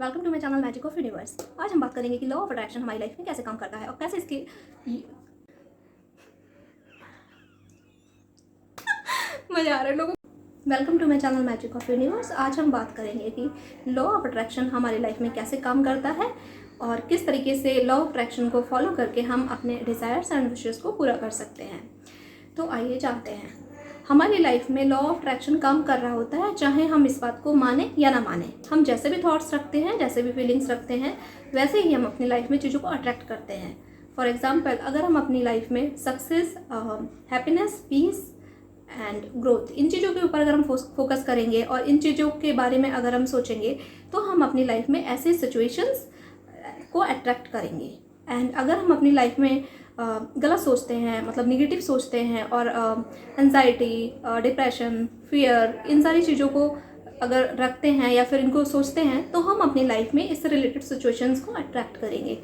Welcome to my channel magic of universe. आज हम बात करेंगे कि लॉ ऑफ अट्रैक्शन हमारी लाइफ में कैसे काम करता है और कैसे इसकी मजा आ रहा है लोगों। Welcome to my channel magic of universe. आज हम बात करेंगे कि लॉ ऑफ अट्रैक्शन हमारी लाइफ में कैसे काम करता है और किस तरीके से लॉ ऑफ अट्रैक्शन को फॉलो करके हम अपने डिज़ायर्स एंड विशेस को पूरा कर सकते हैं। तो आइए जानते हैं। हमारी लाइफ में लॉ ऑफ अट्रैक्शन काम कर रहा होता है, चाहे हम इस बात को माने या ना माने। हम जैसे भी थॉट्स रखते हैं, जैसे भी फीलिंग्स रखते हैं, वैसे ही हम अपनी लाइफ में चीज़ों को अट्रैक्ट करते हैं। फॉर एग्जाम्पल, अगर हम अपनी लाइफ में success, happiness, peace and growth, इन चीज़ों के ऊपर अगर हम फोकस करेंगे और इन चीज़ों के बारे में अगर हम सोचेंगे, तो हम अपनी लाइफ में ऐसे सिचुएशंस को अट्रैक्ट करेंगे। एंड अगर हम अपनी लाइफ में गलत सोचते हैं, मतलब निगेटिव सोचते हैं और एंजाइटी, डिप्रेशन, फियर, इन सारी चीज़ों को अगर रखते हैं या फिर इनको सोचते हैं, तो हम अपनी लाइफ में इससे रिलेटेड सिचुएशंस को अट्रैक्ट करेंगे।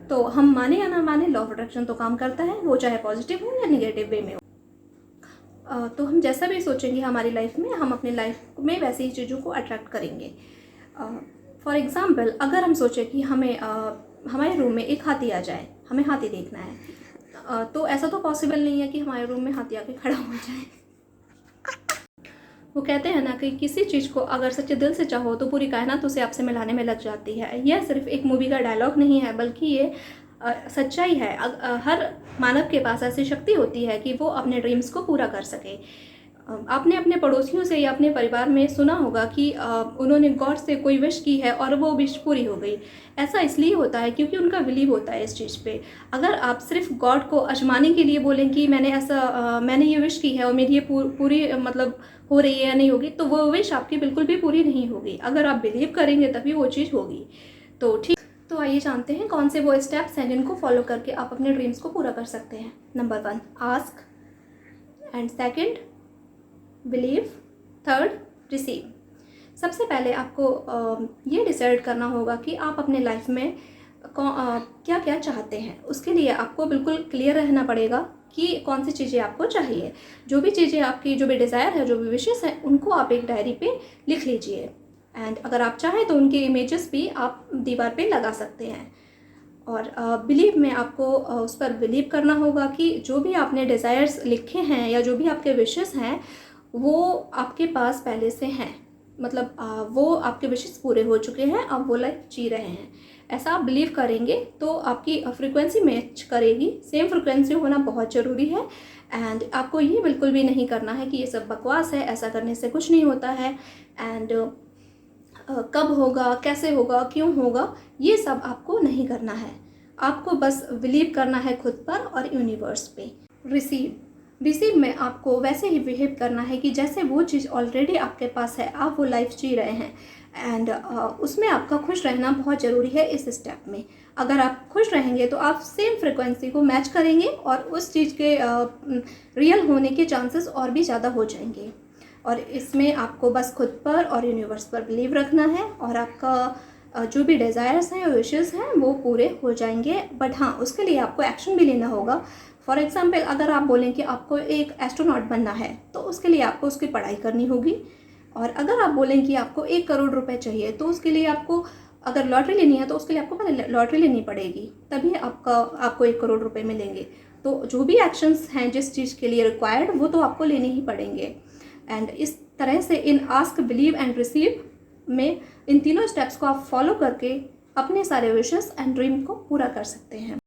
तो हम माने या ना माने, लॉ ऑफ अट्रैक्शन तो काम करता है, वो चाहे पॉजिटिव हो या निगेटिव वे में हो। तो हम जैसा भी सोचेंगे हमारी लाइफ में, हम अपनी लाइफ में वैसे ही चीज़ों को अट्रैक्ट करेंगे। फॉर एग्ज़ाम्पल, अगर हम सोचें कि हमें हमारे रूम में एक हाथी आ जाए, हमें हाथी देखना है, तो ऐसा तो पॉसिबल नहीं है कि हमारे रूम में हाथी आके खड़ा हो जाए। वो कहते हैं ना कि किसी चीज़ को अगर सच्चे दिल से चाहो तो पूरी कायनात उसे आपसे मिलाने में लग जाती है। यह सिर्फ एक मूवी का डायलॉग नहीं है, बल्कि ये सच्चाई है। हर मानव के पास ऐसी शक्ति होती है कि वो अपने ड्रीम्स को पूरा कर सके। आपने अपने पड़ोसियों से या अपने परिवार में सुना होगा कि उन्होंने गॉड से कोई विश की है और वो विश पूरी हो गई। ऐसा इसलिए होता है क्योंकि उनका बिलीव होता है इस चीज़ पे। अगर आप सिर्फ गॉड को आजमाने के लिए बोलें कि मैंने ये विश की है और मेरी ये पूरी मतलब हो रही है या नहीं होगी, तो वो विश आपकी बिल्कुल भी पूरी नहीं होगी। अगर आप बिलीव करेंगे तभी वो चीज़ होगी। तो ठीक, तो आइए जानते हैं कौन से वो स्टेप्स हैं जिनको फॉलो करके आप अपने ड्रीम्स को पूरा कर सकते हैं। Number 1, ask, and second, believe, third, receive. सबसे पहले आपको ये डिसाइड करना होगा कि आप अपने लाइफ में क्या क्या चाहते हैं। उसके लिए आपको बिल्कुल क्लियर रहना पड़ेगा कि कौन सी चीज़ें आपको चाहिए। जो भी चीज़ें आपकी, जो भी डिज़ायर है, जो भी विशेस हैं, उनको आप एक डायरी पे लिख लीजिए। एंड अगर आप चाहें तो उनके इमेजेस भी आप दीवार पे लगा सकते हैं। और बिलीव में आपको उस पर बिलीव करना होगा कि जो भी आपने डिज़ायर्स लिखे हैं या जो भी आपके विशेस हैं, वो आपके पास पहले से हैं। मतलब वो आपके विशेस पूरे हो चुके हैं, अब वो लाइफ जी रहे हैं। ऐसा आप बिलीव करेंगे तो आपकी फ्रीक्वेंसी मैच करेगी। सेम फ्रीक्वेंसी होना बहुत ज़रूरी है। एंड आपको ये बिल्कुल भी नहीं करना है कि ये सब बकवास है, ऐसा करने से कुछ नहीं होता है, एंड कब होगा, कैसे होगा, क्यों होगा, ये सब आपको नहीं करना है। आपको बस बिलीव करना है खुद पर और यूनिवर्स पे। रिसीव में आपको वैसे ही बिहेव करना है कि जैसे वो चीज़ ऑलरेडी आपके पास है, आप वो लाइफ जी रहे हैं। एंड उसमें आपका खुश रहना बहुत ज़रूरी है इस स्टेप में। अगर आप खुश रहेंगे तो आप सेम फ्रिक्वेंसी को मैच करेंगे और उस चीज़ के रियल होने के चांसेस और भी ज़्यादा हो जाएंगे। और इसमें आपको बस खुद पर और यूनिवर्स पर बिलीव रखना है और आपका जो भी डिज़ायर्स हैं, विशेस हैं, वो पूरे हो जाएंगे। बट हाँ, उसके लिए आपको एक्शन भी लेना होगा। फॉर एग्ज़ाम्पल, अगर आप बोलें कि आपको एक एस्ट्रोनॉट बनना है, तो उसके लिए आपको उसकी पढ़ाई करनी होगी। और अगर आप बोलें कि आपको 1 करोड़ रुपए चाहिए, तो उसके लिए आपको, अगर लॉटरी लेनी है तो उसके लिए आपको पहले लॉटरी लेनी पड़ेगी, तभी आपको 1 करोड़ रुपए मिलेंगे। तो जो भी एक्शंस हैं जिस चीज़ के लिए रिक्वायर्ड, वो तो आपको लेने ही पड़ेंगे। एंड इस तरह से इन आस्क, बिलीव एंड रिसीव में इन तीनों स्टेप्स को आप फॉलो करके अपने सारे विशेस एंड ड्रीम को पूरा कर सकते हैं।